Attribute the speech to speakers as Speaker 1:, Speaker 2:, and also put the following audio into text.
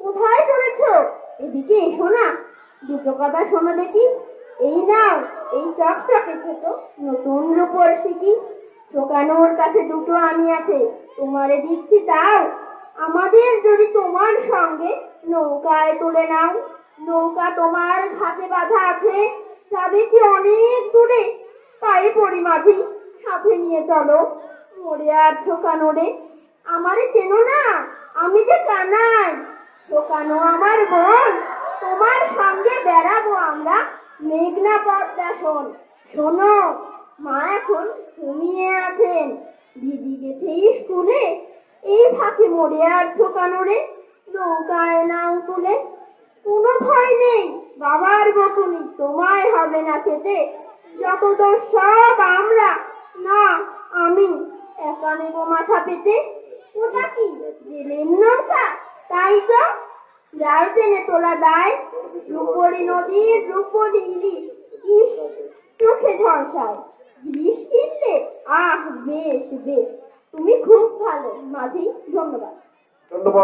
Speaker 1: কোথায় চলেছো? এদিকে এসো না, দুটো কথা শোনো দেখি। এই নাও, এই চকচকে ছোট নতুন রূপোর সিকি। ছোকানোর কাছে দুটো আমি আছে, তোমারে দিচ্ছি তাও। আমাদের যদি তোমার সঙ্গে নৌকায় তুলে নাও, নৌকা তোমার হাতে বাঁধা আছে, যাবে কি অনেক দূরে। পায়ে পড়ি মাঝি, সাথে নিয়ে চলো। মরে আর ছোকানো রে, আমারে চেনো না, আমি যে কানাই। ছোকানো আমার বোন, তোমার সঙ্গে বেড়াবো আমরা মেঘনা পদ্মা শোন। শোনো, মা এখন ঘুমিয়ে আছেন, দিদি গেছে স্কুলে। এই ফাঁকে মরে আর ছোকানো রে, নৌকায় নাও তুলে। কোনো ভয় নেই, বাবার বকুনি তোমায় হবে না খেতে। যত দোষ সব আমরা, না আমি একা নেব মাথা পেতে। ওটা কি জেলের নৌকা? তাই তো, যার টেনে তোলা দায়, রূপরি নদীর রূপরি ইলিশ। ইস, চোখে ঝলসায়। ইলিশ কিনলে? আহ বেশ বেশ, তুমি খুব ভালো মাঝি, ধন্যবাদ।
Speaker 2: ধন্যবাদ।